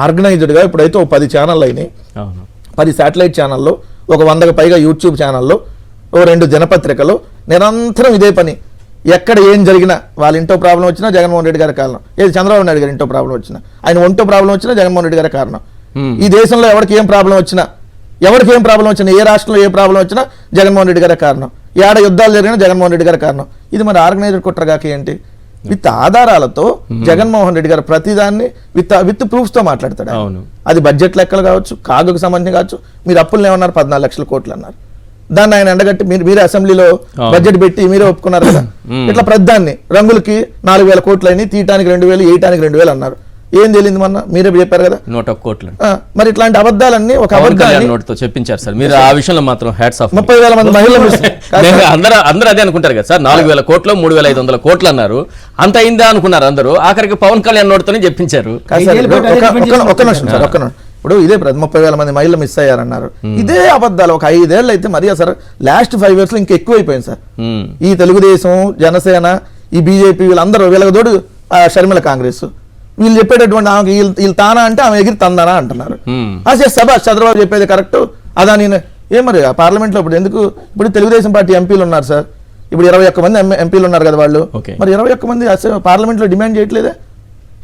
ఆర్గనైజ్డ్గా ఇప్పుడైతే ఒక 10 ఛానళ్ళు అయినాయి, 10 శాటిలైట్ ఛానళ్ళు, ఒక 100కు పైగా యూట్యూబ్ ఛానళ్ళు, ఓ 2 దినపత్రికలు, నిరంతరం ఇదే పని. ఎక్కడ ఏం జరిగినా వాళ్ళ ఇంటో ప్రాబ్లం వచ్చినా జగన్మోహన్ రెడ్డి గారి కారణం, ఏది చంద్రబాబు నాయుడు గారి ఇంటో ప్రాబ్లం వచ్చినా, ఆయన ఒంటో ప్రాబ్లం వచ్చినా జగన్మోహన్ రెడ్డి గారి కారణం. ఈ దేశంలో ఎవరికి ఏం ప్రాబ్లం వచ్చినా, ఏ రాష్ట్రంలో ఏ ప్రాబ్లం వచ్చినా జగన్మోహన్ రెడ్డి గారి కారణం, ఏడ యుద్ధాలు జరిగినా జగన్మోహన్ రెడ్డి గారి కారణం. ఇది మరి ఆర్గనైజర్ కుట్రగాక ఏంటి? విత్ ఆధారాలతో జగన్మోహన్ రెడ్డి గారు ప్రతిదాన్ని విత్ ప్రూఫ్స్ తో మాట్లాడతాడు. అది బడ్జెట్ లెక్కలు కావచ్చు, కాగుకు సంబంధించి కావచ్చు. మీరు అప్పులు ఏమన్నారు, 14 లక్షల కోట్లు అన్నారు. దాన్ని ఆయన ఎండగట్టి మీరే అసెంబ్లీలో బడ్జెట్ పెట్టి మీరే ఒప్పుకున్నారు కదా. ఇట్లా ప్రతిదాన్ని రంగులకి 4,000 కోట్లు అయినాయి, తీయటానికి 2,000, వేయటానికి 2,000 అన్నారు. ఏం తెలియదు మొన్న మీరే చెప్పారు కదా 101 కోట్లు. మరి ఇట్లాంటి అబద్ధాలన్నీ ఒక అబద్ధాన్ని చెప్పించారు సార్. మీరు ఆ విషయంలో మాత్రం హ్యాట్స్ ఆఫ్. 30,000 మంది మహిళలు అందరూ అదే అనుకుంటారు కదా సార్. 4,000 కోట్లు 3,500 కోట్లు అన్నారు. అంత అయిందా అనుకున్నారు అందరూ. ఆఖరికి పవన్ కళ్యాణ్ నోటితోనే చెప్పించారు. ఒక్క నిమిషం సార్, ఒక్క నిమిషం. ఇప్పుడు ఇదే 30,000 మంది మహిళలు మిస్ అయ్యారన్నారు. ఇదే అబద్ధాలు ఒక 5 ఏళ్ళు అయితే మరి సార్ లాస్ట్ 5 years లో ఇంకా ఎక్కువైపోయింది సార్. ఈ తెలుగుదేశం, జనసేన, ఈ బీజేపీ వీళ్ళందరూ వీళ్ళకి తోడు షర్మిల కాంగ్రెస్ వీళ్ళు చెప్పేటటువంటి వీళ్ళు తానా అంటే ఆమె ఎగిరి తందానా అంటున్నారు. సభాష్ చంద్రబాబు చెప్పేది కరెక్ట్. అదా నేను మరి పార్లమెంట్లో ఇప్పుడు తెలుగుదేశం పార్టీ ఎంపీలు ఉన్నారు సార్. ఇప్పుడు 21 మంది ఎంపీలు ఉన్నారు కదా వాళ్ళు. మరి 21 మంది పార్లమెంట్లో డిమాండ్ చేయట్లేదే?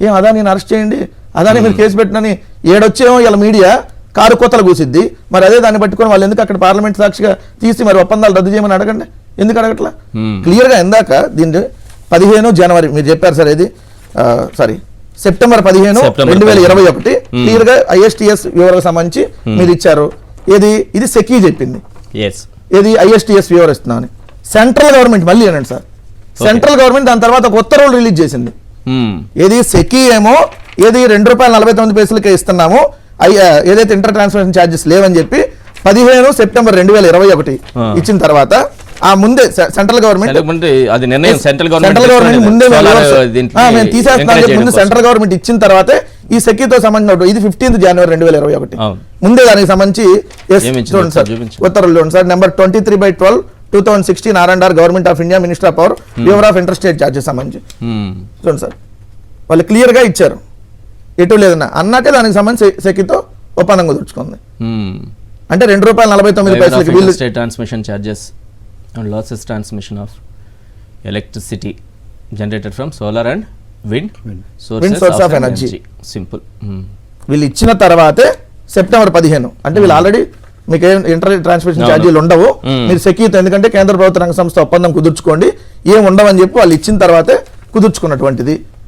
ఏం అదా నేను అరెస్ట్ చేయండి, అదాని మీరు కేసు పెట్టినని ఏడొచ్చేమో ఇలా మీడియా కారు కోతలు కూసిద్ది. మరి అదే దాన్ని పట్టుకొని వాళ్ళు ఎందుకు అక్కడ పార్లమెంట్ సాక్షిగా తీసి మరి ఒప్పందాలు రద్దు చేయమని అడగండి. ఎందుకు అడగట్లా? క్లియర్గా ఇందాక దీన్ని 15 జనవరి మీరు చెప్పారు సార్. ఇది సెప్టెంబర్ 15, 2021 క్లియర్ గా ISTS వివరాలకు సంబంధించి మీరు ఇచ్చారు. ఇది సెకీ చెప్పింది, ఏది ISTS వివరిస్తున్నాను. సెంట్రల్ గవర్నమెంట్ మళ్ళీ అనండి సార్, సెంట్రల్ గవర్నమెంట్ దాని తర్వాత ఒక ఉత్తర్వులు రిలీజ్ చేసింది. ఏది సెకీ ఏమో ₹2.49 ఇస్తున్నాము, ఏదైతే ఇంటర్ ట్రాన్స్మిషన్ ఛార్జెస్ లేవని చెప్పి 15 సెప్టెంబర్ 2021 ఇచ్చిన తర్వాత ఆ ముందే సెంట్రల్ గవర్నమెంట్ సెంట్రల్ గవర్నమెంట్ ఇచ్చిన తర్వాతే ఈ సెకీతో సంబంధించిన ఇది 15 జనవరి 2021 ముందే దానికి సంబంధించి ఉత్తర్వులు చూడండి sir. Number 23/12/2016 R&R government of India minister of power viewer of inter state charges సంబంధించి చూడండి సార్. వాళ్ళు క్లియర్ గా ఇచ్చారు, ఎటు లేదన్నా అన్నాకే దానికి సంబంధించి సెకీతో ఒప్పందం కుదుర్చుకుంది. అంటే ₹2.49 state transmission charges and losses transmission of electricity generated from solar and wind sources of energy. Simple. వీళ్ళు ఇచ్చిన తర్వాతే సెప్టెంబర్ 15 అంటే వీళ్ళు ఆల్రెడీ మీకు ఇంటర్ ట్రాన్స్మిషన్ ఛార్జీలు ఉండవు, మీరు సెకీతో ఎందుకంటే కేంద్ర ప్రభుత్వ రంగ సంస్థ ఒప్పందం కుదుర్చుకోండి ఏం ఉండవని చెప్పి వాళ్ళు ఇచ్చిన తర్వాతే కుదుర్చుకున్నటువంటిది.